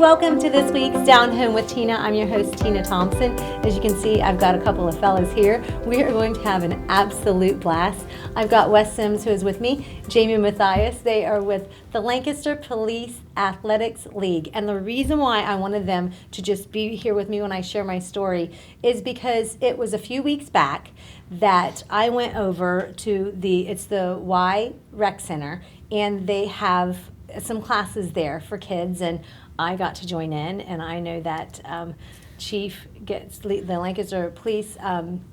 welcome to this week's Down Home with Tina. I'm your host, Tina Thompson. As you can see, I've got a couple of fellows here. We are going to have an absolute blast. I've got Wes Sims, who is with me, Jamie Mathias. They are with the Lancaster Police Athletics League. And the reason why I wanted them to just be here with me when I share my story is because it was a few weeks back that I went over to it's the Y Rec Center, and they have some classes there for kids, and I got to join in, and I know that the Lancaster Police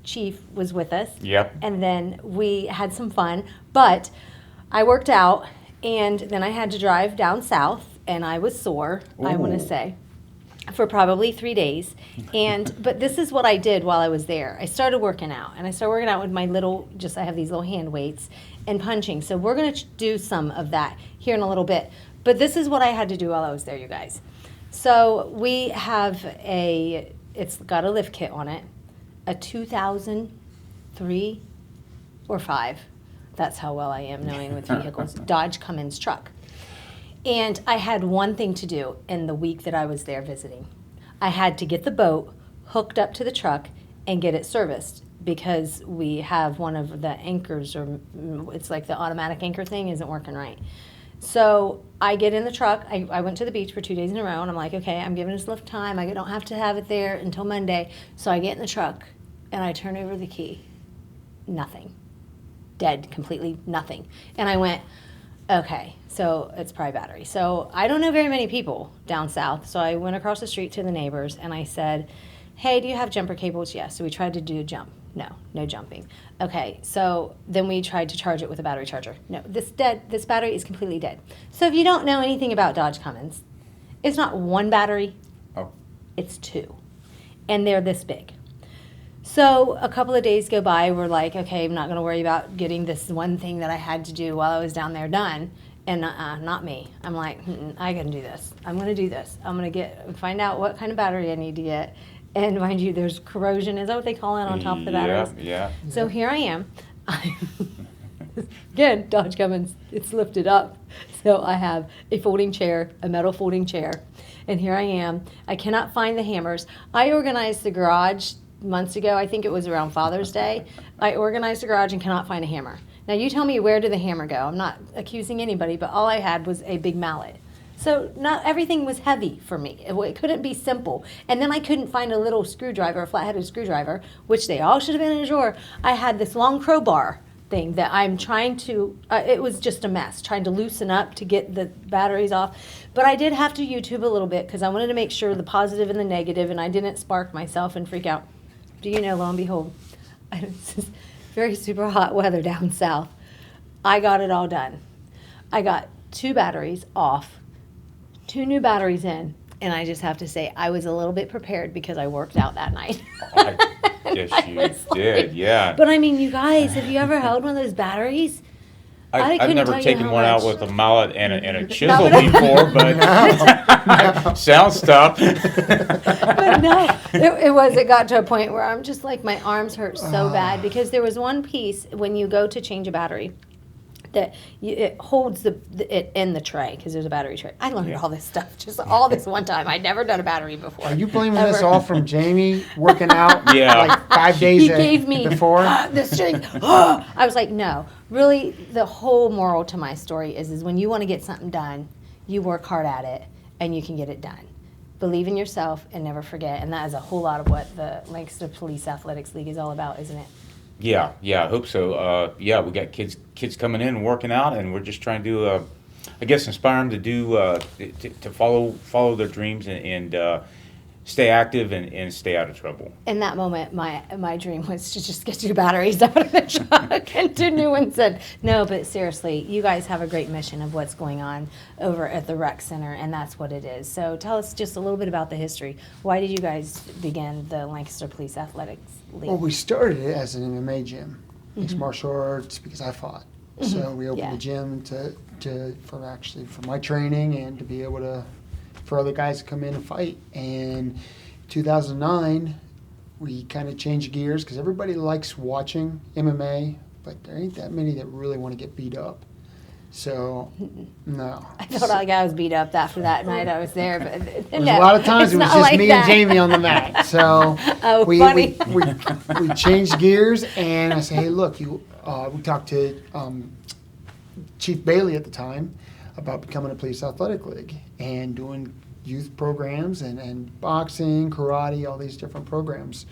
Chief was with us. Yep. And then we had some fun, but I worked out, and then I had to drive down south, and I was sore, I want to say, for probably 3 days. But this is what I did while I was there. I started working out, and I started working out with my I have these little hand weights and punching. So we're going to do some of that here in a little bit. But this is what I had to do while I was there, you guys. So we have it's got a lift kit on it, a 2003 or 5. That's how well I am knowing with vehicles. Dodge Cummins truck. And I had one thing to do in the week that I was there visiting. I had to get the boat hooked up to the truck and get it serviced, because we have one of the anchors, or it's like the automatic anchor thing isn't working right. So I get in the truck. I went to the beach for 2 days in a row, and I'm like, okay, I'm giving this lift time. I don't have to have it there until Monday. So I get in the truck, and I turn over the key. Nothing. Dead, completely nothing. And I went, okay, so it's probably battery. So I don't know very many people down south. So I went across the street to the neighbors, and I said, hey, do you have jumper cables? Yes. So we tried to do a jump. No jumping. Okay, so then we tried to charge it with a battery charger. No, this battery is completely dead. So if you don't know anything about Dodge Cummins, it's not one battery, it's 2. And they're this big. So a couple of days go by, we're like, okay, I'm not gonna worry about getting this one thing that I had to do while I was down there done. And not me. I'm like, I can do this. I'm gonna do this. I'm gonna find out what kind of battery I need to get. And mind you, there's corrosion. Is that what they call it on top of the batteries? Yeah. So here I am. Again, Dodge Cummins, it's lifted up. So I have a metal folding chair. And here I am. I cannot find the hammers. I organized the garage months ago. I think it was around Father's Day. I organized the garage and cannot find a hammer. Now you tell me, where did the hammer go? I'm not accusing anybody, but all I had was a big mallet. So not everything was heavy for me. It couldn't be simple. And then I couldn't find a little screwdriver, a flat-headed screwdriver, which they all should have been in a drawer. I had this long crowbar thing that I'm trying to, it was just a mess, trying to loosen up to get the batteries off. But I did have to YouTube a little bit, because I wanted to make sure the positive and the negative, and I didn't spark myself and freak out. Do you know, lo and behold, it's very super hot weather down south. I got it all done. I got 2 batteries off, 2 new batteries in, and I just have to say I was a little bit prepared because I worked out that night. Yes, you did, yeah. But I mean, you guys, have you ever held one of those batteries? I've never taken one out with a mallet and a chisel before, but sounds tough. But no, it got to a point where I'm just like, my arms hurt so bad, because there was one piece when you go to change a battery that it holds it in the tray, because there's a battery tray. I learned all this stuff just all this one time. I'd never done a battery before. Are you blaming this all from Jamie working out Yeah. like 5 days He gave me before? this string. I was like, no. Really, the whole moral to my story is when you want to get something done, you work hard at it, and you can get it done. Believe in yourself and never forget. And that is a whole lot of what the Lancaster Police Athletics League is all about, isn't it? Yeah, I hope so. We got kids coming in and working out, and we're just trying to, I guess, inspire them to do to follow their dreams and stay active and stay out of trouble. In that moment, my dream was to just get 2 batteries out of the truck and 2 new ones. And no, but seriously, you guys have a great mission of what's going on over at the rec center, and that's what it is. So tell us just a little bit about the history. Why did you guys begin the Lancaster Police Athletics League? Well, we started it as an MMA gym, mixed martial arts, because I fought. So we opened the gym for my training and to be able to, for other guys to come in and fight. And 2009, we kind of changed gears, because everybody likes watching MMA, but there ain't that many that really want to get beat up. So, no. I felt like I was beat up after that night I was there, but There's a lot of times it was just me and Jamie on the mat. So Oh, we funny. we changed gears, and I said, hey, look, we talked to Chief Bailey at the time about becoming a police athletic league and doing youth programs and boxing, karate, all these different programs.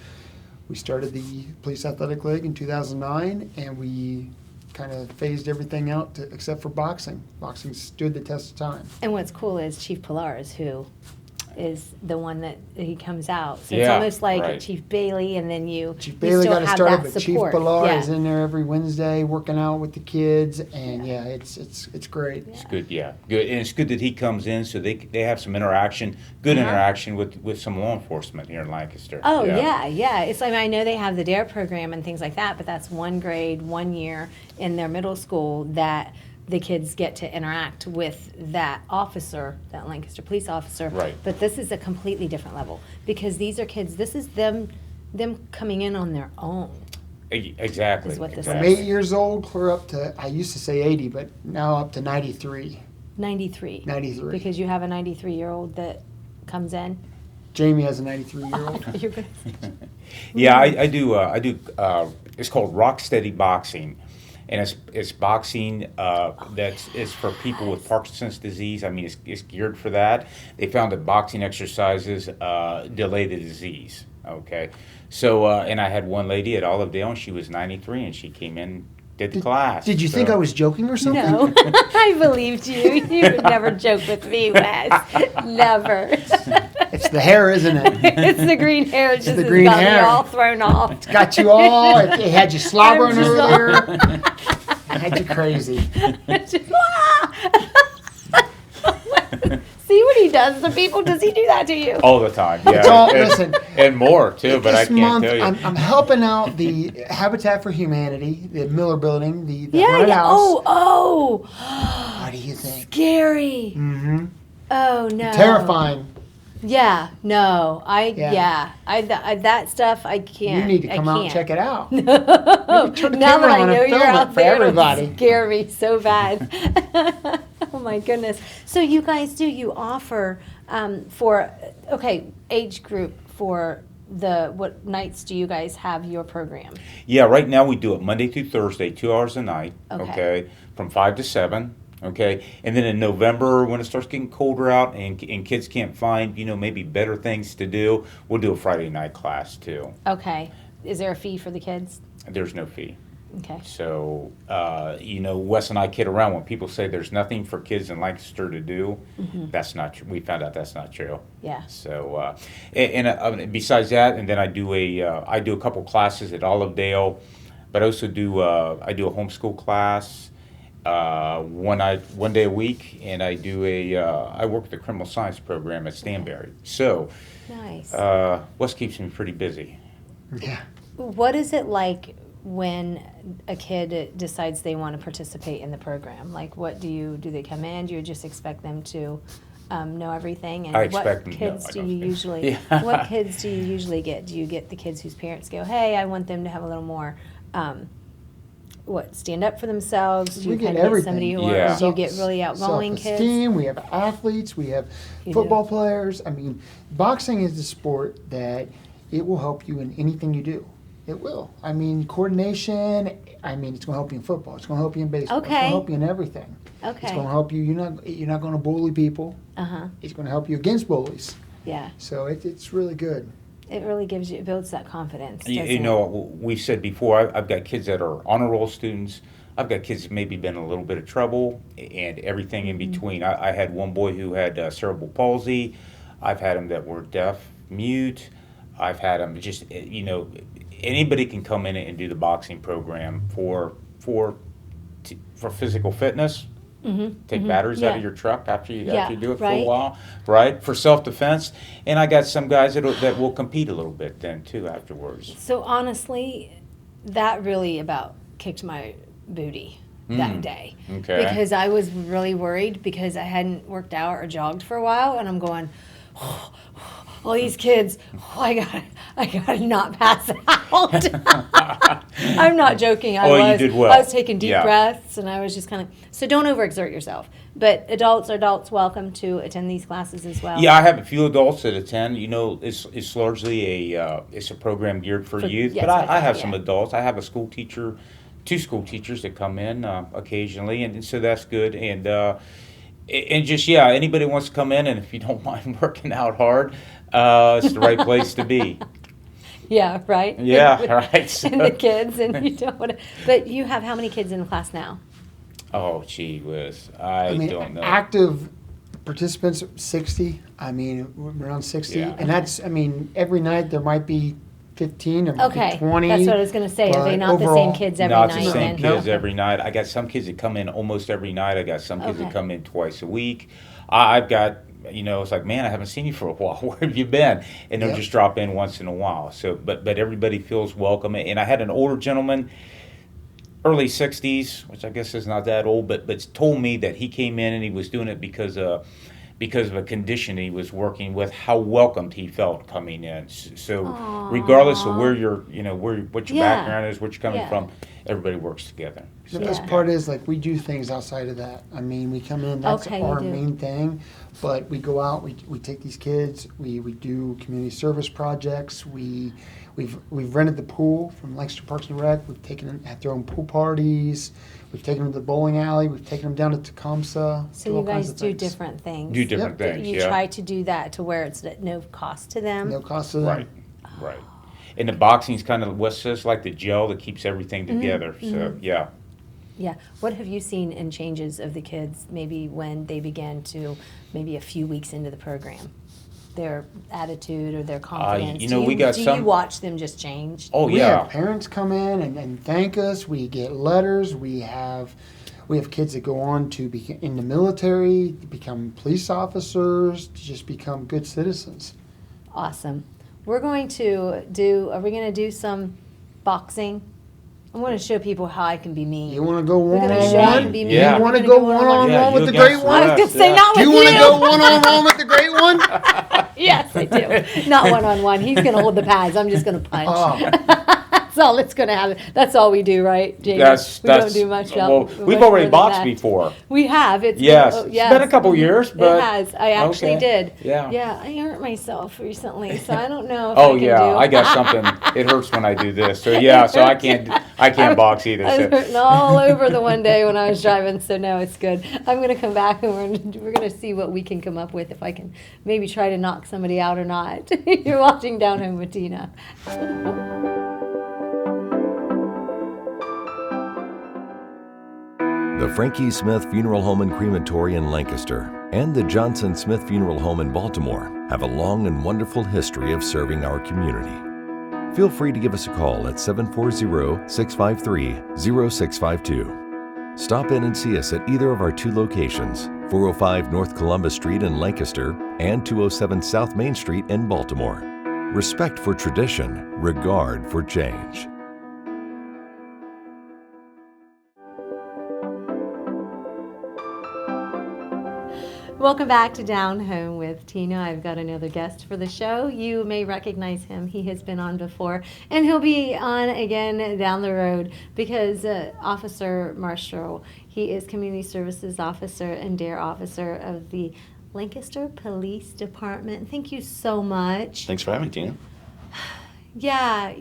We started the Police Athletic League in 2009, and we kind of phased everything out except for boxing. Boxing stood the test of time. And what's cool is Chief Pilares, who is the one that he comes out. So it's Yeah, almost like right. Chief Bailey, and then you Chief Bailey still got us have started, that but Chief support. Pilar Yeah. is in there every Wednesday working out with the kids, and it's great. It's good, yeah, good, and it's good that he comes in so they have some interaction, good Uh-huh. interaction with some law enforcement here in Lancaster. Oh yeah. It's like I know they have the DARE program and things like that, but that's one grade, 1 year in their middle school that the kids get to interact with that officer, that Lancaster police officer. Right. But this is a completely different level because these are kids. This is them coming in on their own. Exactly. Is what this From exactly. 8 years old, clear up to, I used to say 80, but now up to 93. 93. 93. Because you have a 93-year-old that comes in. Jamie has a 93-year-old. You're gonna, Yeah, I do. It's called Rocksteady Boxing, and it's boxing is for people with Parkinson's disease. I mean, it's geared for that. They found that boxing exercises delay the disease. Okay, so and I had one lady at Olivedale, and she was 93, and she came in, did the class. Did you think So- I was joking or something? no, I believed you. You would never joke with me, Wes. Never. It's the hair, isn't it? It's the green hair. It just the has green got me hair. all thrown off. Got you all, it had you slobbering I'm just all- earlier. It had you crazy. Just, see what he does to people? Does he do that to you? all the time. Yeah, It's all- and, listen, and more too. But I This can't month, tell you. I'm helping out the Habitat for Humanity, the Miller Building, the Yeah, haunted yeah. house. Oh, What do you think? scary. Mm-hmm. Oh no. Terrifying. Yeah, no. Yeah. That stuff I can't. You need to come I out and can't. check it out. No. turn the Now camera that I on and know film you're it out for there, everybody. it'll scare me so bad. Oh my goodness. So you guys you offer for age group for what nights do you guys have your program? Yeah, right now we do it Monday through Thursday, 2 hours a night. Okay. From 5 to 7. Okay, and then in November when it starts getting colder out and kids can't find maybe better things to do, we'll do a Friday night class too. Okay. Is there a fee for the kids? There's no fee. Okay. So, Wes and I kid around when people say there's nothing for kids in Lancaster to do. That's not true. We found out that's not true. Yeah. So, besides that, and then I do a couple classes at Olivedale, but I also do a homeschool class one day a week, and I work at the criminal science program at Stanberry. So, Nice. Wes keeps me pretty busy. Yeah. What is it like when a kid decides they want to participate in the program? Like, what do they come in? Do you just expect them to know everything? And I what expect them to know. kids I do don't you think- usually? Yeah. What kids do you usually get? Do you get the kids whose parents go, "Hey, I want them to have a little more." Stand up for themselves? Do We you get kind of get everything. somebody who Yeah. do you get really outgoing kids? Self-esteem, we have athletes, we have You football do. players. I mean, boxing is a sport that it will help you in anything you do. It will. I mean, coordination, it's going to help you in football. It's going to help you in baseball. It's going Okay. to help you in everything. It's going to Okay. help you. You're not going to bully people. Uh-huh. It's going to help you against bullies. Yeah. So it's really good. It really builds that confidence, doesn't You know, we said before, I've got kids that are honor roll students. I've got kids that maybe been in a little bit of trouble and everything in between. I had one boy who had cerebral palsy. I've had them that were deaf, mute. I've had them anybody can come in and do the boxing program for physical fitness. Take batteries out Yeah. Mm-hmm. of your truck after you Yeah, do it for a right. while, right? For self-defense. And I got some guys that will compete a little bit then too afterwards. So honestly, that really about kicked my booty that day. Okay. Because I was really worried because I hadn't worked out or jogged for a while, and I'm going, all these kids, I gotta not pass out. I'm not joking. I Oh, you was. did well. I was taking deep Yeah. breaths, and I was just kind of. So don't overexert yourself. But adults welcome to attend these classes as well. Yeah, I have a few adults that attend. You know, it's largely it's a program geared for youth, yes, but I have yeah. some adults. I have a school teacher, 2 school teachers that come in occasionally, and so that's good. And just anybody wants to come in, and if you don't mind working out hard, it's the right place to be. Yeah, right? Yeah, And right. So, and the kids, and you don't want to. But you have how many kids in the class now? oh, gee whiz, I mean, don't know. active participants, 60. I mean, around 60. Yeah. And that's, I mean, every night there might be 15 or might Okay, be 20. that's what I was going to say. Are they but not the overall- same kids every Not night? the same then? kids every night. I got some kids that come in almost every night. I got some kids Okay. that come in twice a week. I've got, it's like, man, I haven't seen you for a while. Where have you been? And they'll Yep. just drop in once in a while. So, but everybody feels welcome. And I had an older gentleman, early 60s, which I guess is not that old, but told me that he came in and he was doing it because of a condition he was working with, how welcomed he felt coming in. So regardless of where you're, what your Yeah. background is, what you're coming Yeah. from, everybody works together. The Yeah. best part is, like, we do things outside of that. I mean, we come in, that's Okay, you our do. main thing, but we go out, we take these kids, we do community service projects, we've rented the pool from Lancaster Parks and Rec, we've taken them at their own pool parties, we've taken them to the bowling alley, we've taken them down to Tecumseh. So all you kinds guys of do things. different things. Do different Yep. things, You yeah. try to do that to where it's at no cost to them. No cost to them. Right, right. And the boxing's kind of what's just like the gel that keeps everything together. So yeah. Yeah. What have you seen in changes of the kids maybe when they began to maybe a few weeks into the program? Their attitude or their confidence? we got do some- you watch them just change? Oh We yeah. have parents come in and thank us. We get letters. We have kids that go on to be in the military, to become police officers, to just become good citizens. Awesome. We're going to are we going to do some boxing? I'm going to show people how I can be mean. You want to go We're one gonna on show one? them be mean. Yeah. You want to We're go gonna one on Yeah, one with you the great against one? I was going to Yeah. say not Do with you want to go one on one with the great one? Yes, I do. Not one-on-one. He's going to hold the pads. I'm just going to punch. Oh. That's all that's going to happen. That's all we do, right, Jamie? That's we don't do much well, else. we've much already more than boxed that. before. We have. It's Yes. been, It's been a couple years, but it has. I actually okay. did. Yeah. Yeah, I hurt myself recently, so I don't know if Oh I can yeah, do. I got something. It hurts when I do this. So yeah, so I can't box either. I was So. hurting all over the one day when I was driving, so no, it's good. I'm gonna come back and we're gonna see what we can come up with, if I can maybe try to knock somebody out or not. You're watching Down Home with Tina. The Frankie Smith Funeral Home and Crematory in Lancaster and the Johnson Smith Funeral Home in Baltimore have a long and wonderful history of serving our community. Feel free to give us a call at 740-653-0652. Stop in and see us at either of our 2 locations, 405 North Columbus Street in Lancaster and 207 South Main Street in Baltimore. Respect for tradition, regard for change. Welcome back to Down Home with Tina. I've got another guest for the show. You may recognize him. He has been on before, and he'll be on again down the road because Officer Marshall, he is Community Services Officer and DARE Officer of the Lancaster Police Department. Thank you so much. Thanks for having me, Tina. Yeah,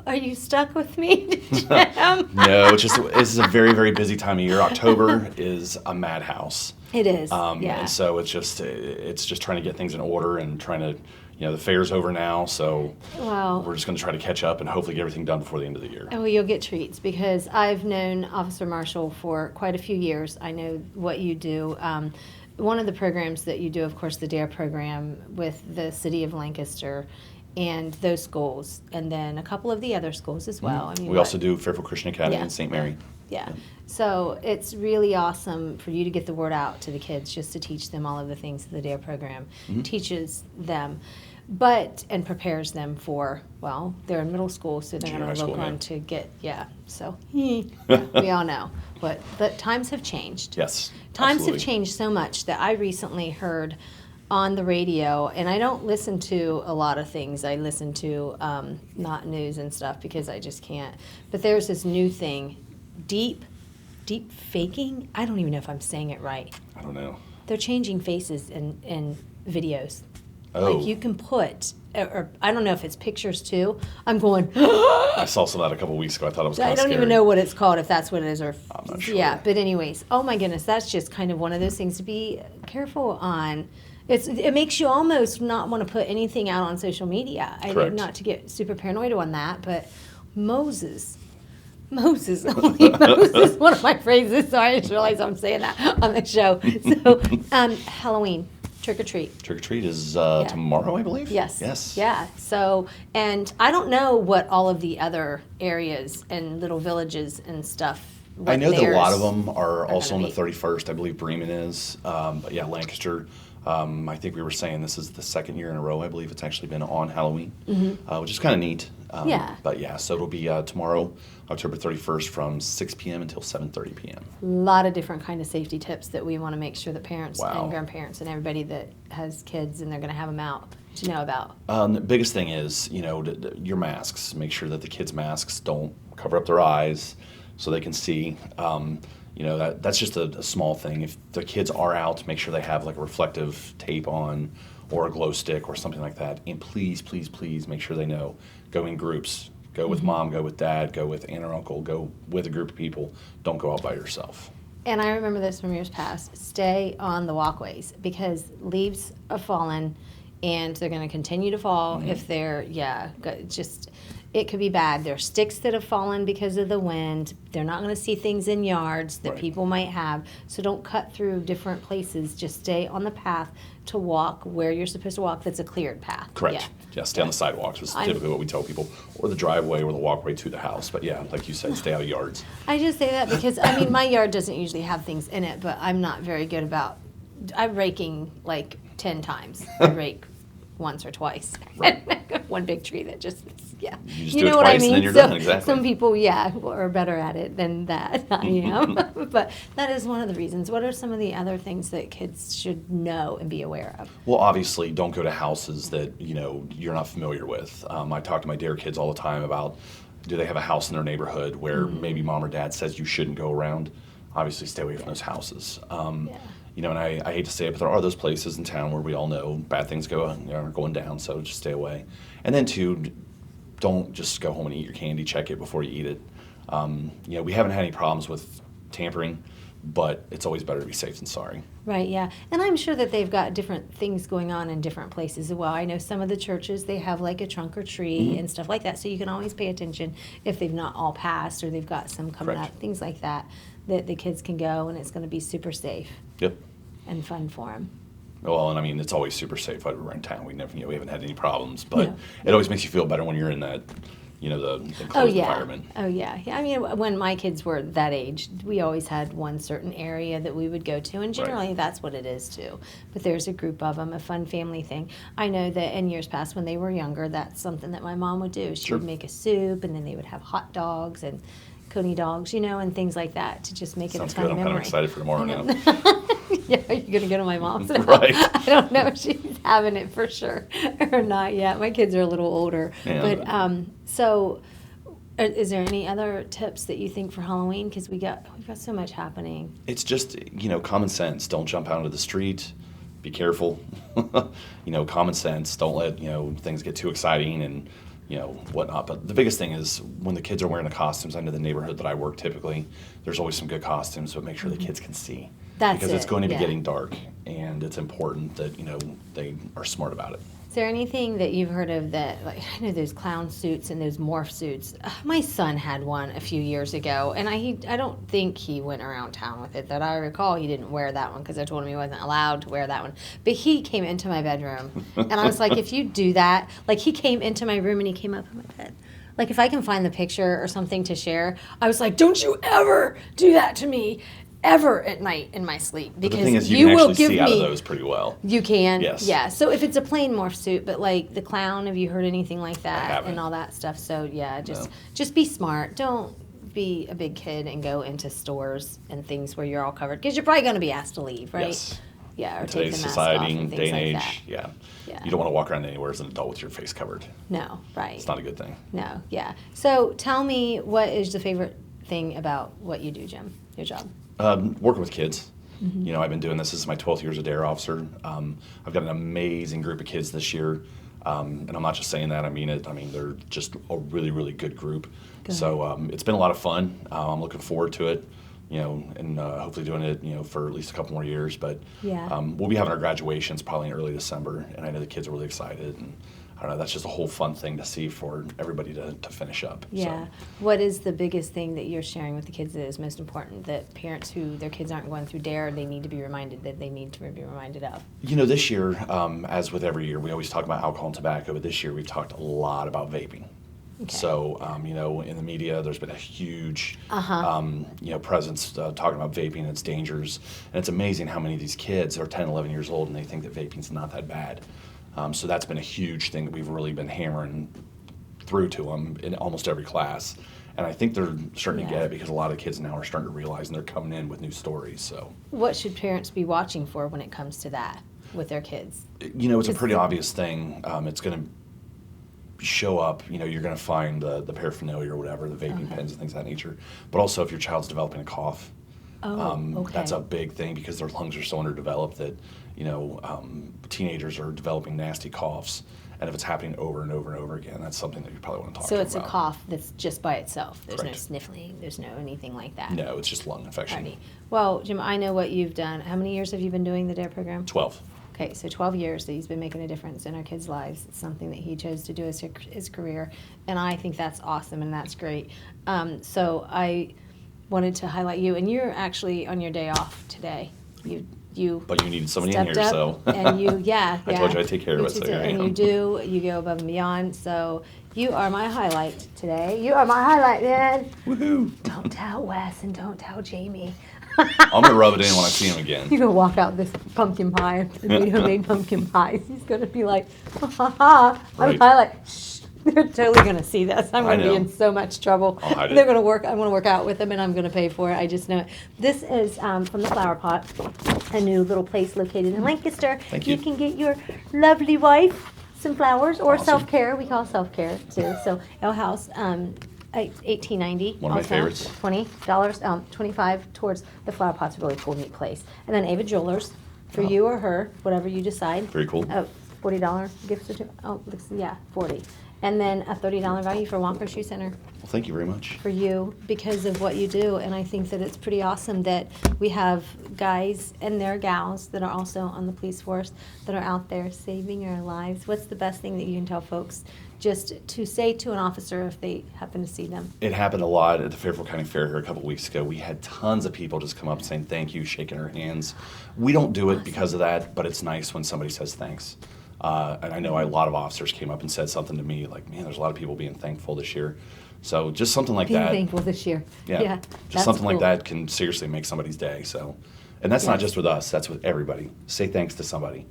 are you stuck with me, Jim? No, this is a very, very busy time of year. October is a madhouse. It is, And so it's just trying to get things in order and trying to, the fair's over now, so Wow. we're just going to try to catch up and hopefully get everything done before the end of the year. Oh, well, you'll get treats because I've known Officer Marshall for quite a few years. I know what you do. One of the programs that you do, of course, the DARE program with the city of Lancaster and those schools, and then a couple of the other schools as well. I mean, We also do Fairfield Christian Academy Yeah. in St. Mary. Yeah. So it's really awesome for you to get the word out to the kids, just to teach them all of the things that the DARE program teaches them, and prepares them for, well, they're in middle school, so they're Junior going to high look school, on yeah. to get, so we all know. But the times have changed. Yes. Times absolutely. have changed so much that I recently heard on the radio, and I don't listen to a lot of things. I listen to not news and stuff because I just can't. But there's this new thing, deep faking. I don't even know if I'm saying it right. I don't know. They're changing faces in videos. Oh. Like you can put, or I don't know if it's pictures too. I'm going, I saw some of that a couple weeks ago. I thought it was kind I of don't scary. even know what it's called, if that's what it is, or I'm not sure. yeah. But anyways, oh my goodness, that's just kind of one of those things to be careful on. It makes you almost not want to put anything out on social media. Correct. Not to get super paranoid on that, but Moses, only Moses, one of my phrases. So I just realized I'm saying that on the show. So Halloween, trick or treat. Trick or treat is tomorrow, I believe. Yes. Yes. Yeah. So, and I don't know what all of the other areas and little villages and stuff. I know that a lot of theirs them are also on gonna the be. 31st. I believe Bremen is. But yeah, Lancaster. I think we were saying this is the second year in a row. I believe it's actually been on Halloween, which is kind of neat. Yeah. But yeah, so it'll be tomorrow, October 31st, from 6 p.m. until 7:30 p.m. A lot of different kind of safety tips that we want to make sure that parents Wow. and grandparents and everybody that has kids and they're going to have them out to know about. The biggest thing is, your masks. Make sure that the kids' masks don't cover up their eyes so they can see. That's just a small thing. If the kids are out, make sure they have like a reflective tape on or a glow stick or something like that. And please, please, please make sure they know. Go in groups. Go with mom, go with dad, go with aunt or uncle, go with a group of people. Don't go out by yourself. And I remember this from years past. Stay on the walkways because leaves are falling and they're going to continue to fall if they're, it could be bad. There are sticks that have fallen because of the wind. They're not going to see things in yards that Right. people might have. So don't cut through different places. Just stay on the path to walk where you're supposed to walk that's a cleared path. Correct. Yeah, stay on the sidewalks is I'm- typically what we tell people, or the driveway or the walkway to the house. But yeah, like you said, stay out of yards. I just say that because, my yard doesn't usually have things in it, but I'm not very good about, I'm raking like 10 times. I rake once or twice. Right. One big tree that just, yeah. You just do it twice and then you're done, exactly. Some people, are better at it than that. I am. But that is one of the reasons. What are some of the other things that kids should know and be aware of? Well, obviously, don't go to houses that you're not familiar with. I talk to my dare kids all the time about, do they have a house in their neighborhood where maybe mom or dad says you shouldn't go around? Obviously, stay away from those houses. And I hate to say it, but there are those places in town where we all know bad things are going down, so just stay away. And then two, don't just go home and eat your candy. Check it before you eat it. We haven't had any problems with tampering, but it's always better to be safe than sorry. Right, yeah. And I'm sure that they've got different things going on in different places as well. I know some of the churches, they have like a trunk or treat and stuff like that. So you can always pay attention if they've not all passed or they've got some coming Correct. up, things like that, that the kids can go and it's going to be super safe Yep. and fun for them. Well, and I mean, it's always super safe out around town. We haven't had any problems, but No. it always makes you feel better when you're in that, the enclosed Oh, yeah. environment. Oh, yeah. Yeah. When my kids were that age, we always had one certain area that we would go to, and generally that's what it is too. But there's a group of them, a fun family thing. I know that in years past when they were younger, that's something that my mom would do. She Sure. would make a soup, and then they would have hot dogs and coney dogs, and things like that to just make Sounds it a fun good. I'm memory. kind of excited for tomorrow now. Yeah, are you gonna go to my mom's now? Right. I don't know if she's having it for sure or not yet. My kids are a little older, Yeah. but so. Is there any other tips that you think for Halloween? Because we've got so much happening. It's just, common sense. Don't jump out into the street. Be careful. Common sense. Don't let, things get too exciting and, whatnot. But the biggest thing is when the kids are wearing the costumes, I know the neighborhood that I work typically, there's always some good costumes, but make sure the kids can see. That's because it's it, going to be yeah. getting dark, and it's important that, they are smart about it. Is there anything that you've heard of that, like, I know those clown suits and those morph suits. My son had one a few years ago, and I don't think he went around town with it. That I recall, he didn't wear that one because I told him he wasn't allowed to wear that one. But he came into my bedroom, and I was like, if you do that, like he came into my room and he came up on my bed. Like if I can find the picture or something to share, I was like, don't you ever do that to me. Ever at night in my sleep, But because the thing is, you you can will actually give see out of me. those pretty well. You can, Yes. yeah. So if it's a plain morph suit, but like the clown, have you heard anything like that haven't. and all that stuff? So yeah, No. just be smart. Don't be a big kid and go into stores and things where you're all covered because you're probably going to be asked to leave, right? Yes. Yeah, or In take today's the mask society, off and day things and like age, that. yeah. Yeah. You don't want to walk around anywhere as an adult with your face covered. No, right. It's not a good thing. No, yeah. So tell me, what is the favorite thing about what you do, Jim? Your job? Working with kids. You know, I've been doing this. This is my 12th year as a DARE officer. I've got an amazing group of kids this year. And I'm not just saying that, I mean it. I mean, they're just a really, really good group. Good. So it's been a lot of fun. I'm looking forward to it, you know, and hopefully doing it, you know, for at least a couple more years. But Yeah. we'll be having our graduations probably in early December, and I know the kids are really excited. And I don't know, that's just a whole fun thing to see for everybody to finish up. Yeah. So. What is the biggest thing that you're sharing with the kids that is most important, that parents who their kids aren't going through DARE, they need to be reminded that they need to be reminded of? You know, this year, as with every year, we always talk about alcohol and tobacco, but this year we've talked a lot about vaping. Okay. So, you know, in the media, there's been a huge, you know, presence talking about vaping and its dangers. And it's amazing how many of these kids are 10, 11 years old and they think that vaping's not that bad. So that's been a huge thing that we've really been hammering through to them in almost every class. And I think they're starting to get it because a lot of kids now are starting to realize, and they're coming in with new stories. So, What should parents be watching for when it comes to that with their kids? you know, it's a pretty obvious thing. It's going to show up, you know, you're going to find the paraphernalia or whatever, the vaping pens and things of that nature. But also if your child's developing a cough, Okay. that's a big thing because their lungs are so underdeveloped that, you know, teenagers are developing nasty coughs. And if it's happening over and over and over again, that's something that you probably want to talk to So them it's a about. cough that's just by itself. There's no Correct. sniffling. There's no anything like that. No, it's just lung infection. Alrighty. Well, Jim, I know what you've done. How many years have you been doing the DARE program? 12. Okay, so 12 years that he's been making a difference in our kids' lives. It's something that he chose to do as his career, and I think that's awesome and that's great. So I wanted to highlight you, and you're actually on your day off today. You But you needed somebody in stepped here, up, so. and you, yeah, I told you I'd take care of You it, so did, here I and am. you do. You go above and beyond. So you are my highlight today. You are my highlight, man. Woohoo! Don't tell Wes and don't tell Jamie. I'm going to rub it in when I see him again. You're gonna walk out this pumpkin pie, the homemade pumpkin pies. He's gonna be like, ha ha ha. I'm Right. highlight. Shh. They're totally gonna see this. I'm I gonna be know. in so much trouble. I'll hide it. They're gonna work. I'm gonna work out with them, and I'm gonna pay for it. I just know it. This is from the Flower Pot, a new little place located in Lancaster. Thank you. You can get your lovely wife some flowers or Awesome. self-care. We call self-care too. So L House. $18.90. One of my also. favorites. $20, $25 towards the Flower Pot's a really cool, neat place. And then Ava Jewelers, for Oh. you or her, whatever you decide. Very cool. Oh, $40 gift certificate. Oh, yeah, 40. And then a $30 value for Walker Shoe Center Well, thank you very much. for you because of what you do. And I think that it's pretty awesome that we have guys and their gals that are also on the police force that are out there saving our lives. What's the best thing that you can tell folks just to say to an officer if they happen to see them? It happened a lot at the Fairfield County Fair here a couple weeks ago. We had tons of people just come up saying thank you, shaking our hands. We don't do it because of that, but it's nice when somebody says thanks. And I know a lot of officers came up and said something to me like, man, there's a lot of people being thankful this year. So just something like Being that. thankful this year. Yeah, that's just something like cool. that can seriously make somebody's day. So, and that's not Yes. just with us. That's with everybody. Say thanks to somebody.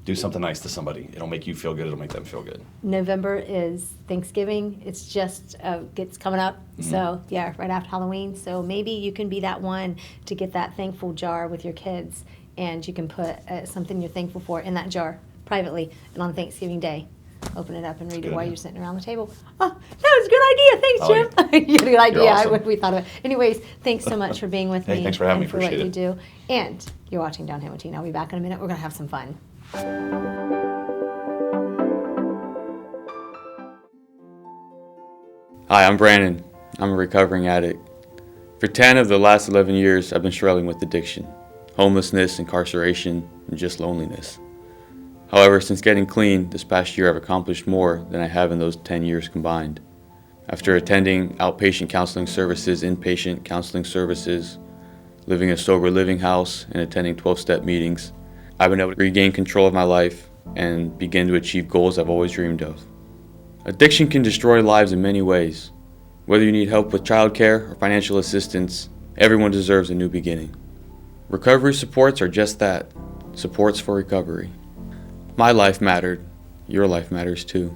Do something nice to somebody. It'll make you feel good. It'll make them feel good. November is Thanksgiving. It's just it's coming up. Mm-hmm. So yeah, right after Halloween. So maybe you can be that one to get that thankful jar with your kids, and you can put something you're thankful for in that jar privately, and on Thanksgiving Day, open it up and read it good while idea. you're sitting around the table. Oh, that was a good idea. Thanks, I like Jim. Good idea. You're awesome. We thought of it. Anyways, thanks so much for being with Hey, me. thanks for having and me. for what Appreciate you it. do. And you're watching Downhill with Tina. I'll be back in a minute. We're gonna have some fun. Hi, I'm Brandon. I'm a recovering addict. For 10 of the last 11 years, I've been struggling with addiction, homelessness, incarceration, and just loneliness. However, since getting clean this past year, I've accomplished more than I have in those 10 years combined. After attending outpatient counseling services, inpatient counseling services, living in a sober living house, and attending 12-step meetings, I've been able to regain control of my life and begin to achieve goals I've always dreamed of. Addiction can destroy lives in many ways. Whether you need help with childcare or financial assistance, everyone deserves a new beginning. Recovery supports are just that, supports for recovery. My life mattered. Your life matters too.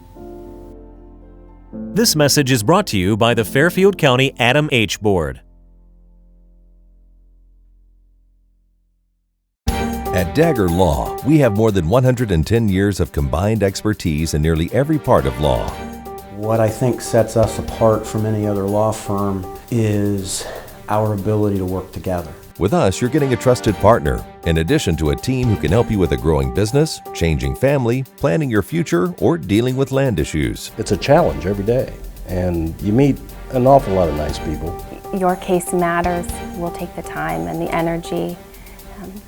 This message is brought to you by the Fairfield County Adam H. Board. At Dagger Law, we have more than 110 years of combined expertise in nearly every part of law. What I think sets us apart from any other law firm is our ability to work together. With us, you're getting a trusted partner, in addition to a team who can help you with a growing business, changing family, planning your future, or dealing with land issues. It's a challenge every day, and you meet an awful lot of nice people. Your case matters. We'll take the time and the energy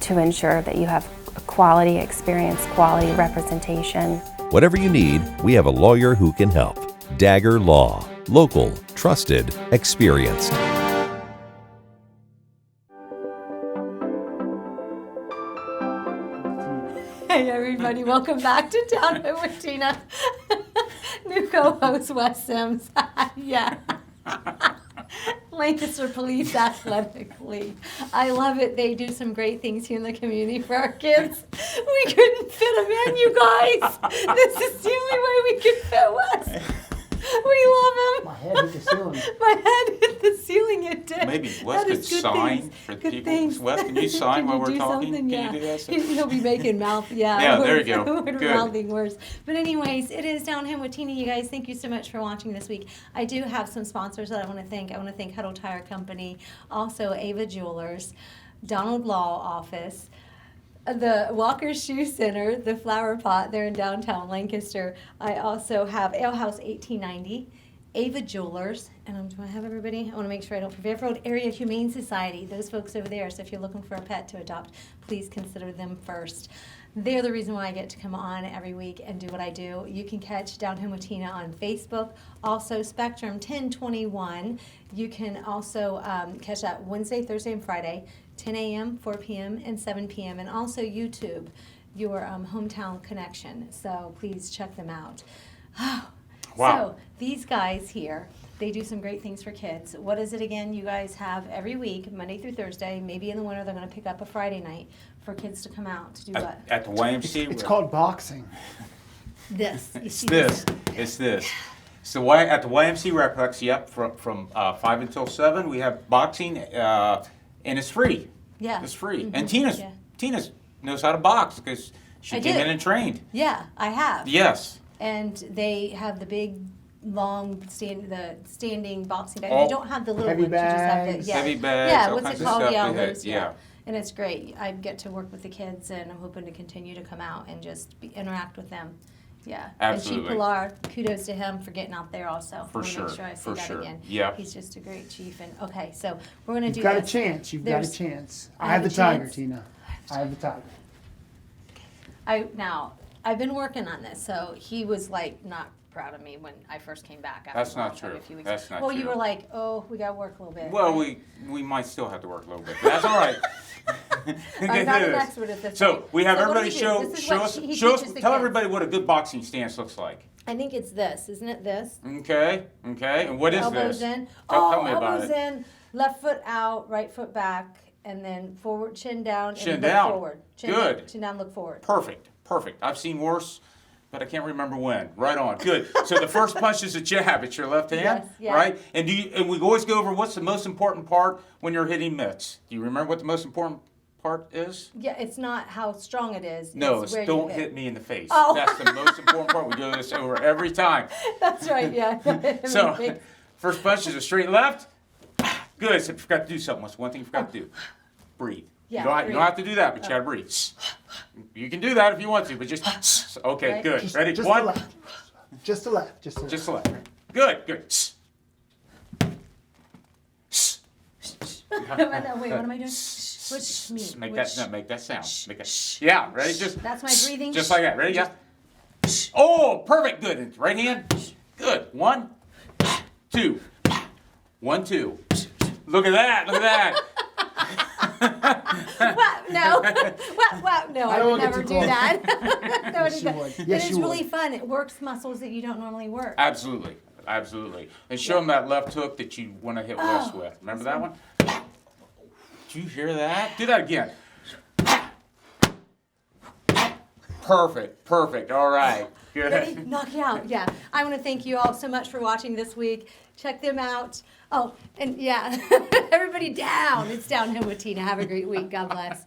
to ensure that you have a quality experience, quality representation. Whatever you need, we have a lawyer who can help. Dagger Law. Local, trusted, experienced. Hey everybody, welcome back to Down Home with Tina. New co-host Wes Sims. Yeah. Lancaster Police Athletic League. I love it. They do some great things here in the community for our kids. We couldn't fit them in, you guys. This is the only way we could fit Wes. We love him. My head hit the ceiling. My head hit the ceiling. It did. Maybe Wes That could is good sign things. for Good people. things. Wes, can you sign Can while you we're do talking? something? Can Yeah. you do that? He'll be making mouth. Yeah. Yeah, there you go. We're Good. mouthing words. But anyways, it is Down Home with Tina. You guys, thank you so much for watching this week. I do have some sponsors that I want to thank. I want to thank Huddle Tire Company, also Ava Jewelers, Donald Law Office, the Walker Shoe Center, the Flower Pot there in downtown Lancaster. I also have Ale House 1890. Ava Jewelers, and do I have everybody? I want to make sure I don't forget. Road Area Humane Society, those folks over there. So if you're looking for a pet to adopt, please consider them first. They're the reason why I get to come on every week and do what I do. You can catch Down Home with Tina on Facebook, also Spectrum 1021. You can also catch that Wednesday, Thursday, and Friday, 10 a.m., 4 p.m., and 7 p.m., and also YouTube, your hometown connection. So please check them out. Wow. So these guys here, they do some great things for kids. What is it again? You guys have every week, Monday through Thursday. Maybe in the winter they're going to pick up a Friday night for kids to come out to do what? At the YMC? It's called boxing. This. You It's see this. It's this. So at the YMC Replex, yep, from 5 until 7, we have boxing, and it's free. Yeah. It's free. Mhm. And Yeah. Tina's knows how to box because she I came did. in and trained. Yeah, I have. Yes. And they have the big, long standing boxing bag. Oh. They don't have the little Heavy ones. You just have the, bags. yeah. Heavy bags, Yeah, all what's kinds it of called? stuff Yeah, they had, those, yeah. And it's great. I get to work with the kids, and I'm hoping to continue to come out and just interact with them. Yeah. Absolutely. And Chief Pilar, kudos to him for getting out there also. For I wanna sure, Make sure I say for that sure. again. Yep. He's just a great chief. And okay, so we're gonna do You've got a this. chance. You've got There's- a chance. I I have have the a tiger, chance? Tina. I have the tiger. I've been working on this. So he was like not proud of me when I first came back. After That's not launch, like, true. a few weeks. That's not well, you true. were like, oh, we got to work a little bit. Well, we might still have to work a little bit. But that's all right. I'm not an expert at this. So thing. we have So what do everybody we do? show This is show what us he show us teaches the tell kids. everybody what a good boxing stance looks like. I think it's this, isn't it? This. Okay. And what is Elbows this? in. Tell me about elbows it. in. Left foot out. Right foot back, and then forward, chin down, Chin and look down. forward. Good. Chin down, look forward. Perfect. I've seen worse, but I can't remember when. Right on. Good. So the first punch is a jab. It's your left hand, Yes, yeah. right? And and we always go over what's the most important part when you're hitting mitts. Do you remember what the most important part is? Yeah, it's not how strong it is. No, it's where you don't hit me in the face. Oh. That's the most important part. We do this over every time. That's right. Yeah. So, first punch is a straight left. Good. So, you forgot to do something. What's one thing you forgot to do? Breathe. Yeah, You don't have to do that, but you gotta breathe. You can do that if you want to, but just okay. Right. Good. Ready? Just One. the left. Just the left. Just the left. Just the left. Good. Wait, what am I doing? Which me? Make Which- that make that sound. Make that. Yeah. Ready? Just. That's my breathing. Just like that. Ready? Yeah. Oh, perfect. Good. Right hand. Good. 1, 2. 1, 2. Look at that. Look at that. What? No. What? No, I don't would wanna get never too do close. that. No, Yes, you would. And Yes, it's you really would. fun. It works muscles that you don't normally work. Absolutely. And show them that left hook that you want to hit Wes with. Remember that one? Did you hear that? Do that again. Perfect. All right. Ready? Good. Knock it out. Yeah. I want to thank you all so much for watching this week. Check them out. Oh, and yeah, everybody down. It's Down Home with Tina. Have a great week. God bless.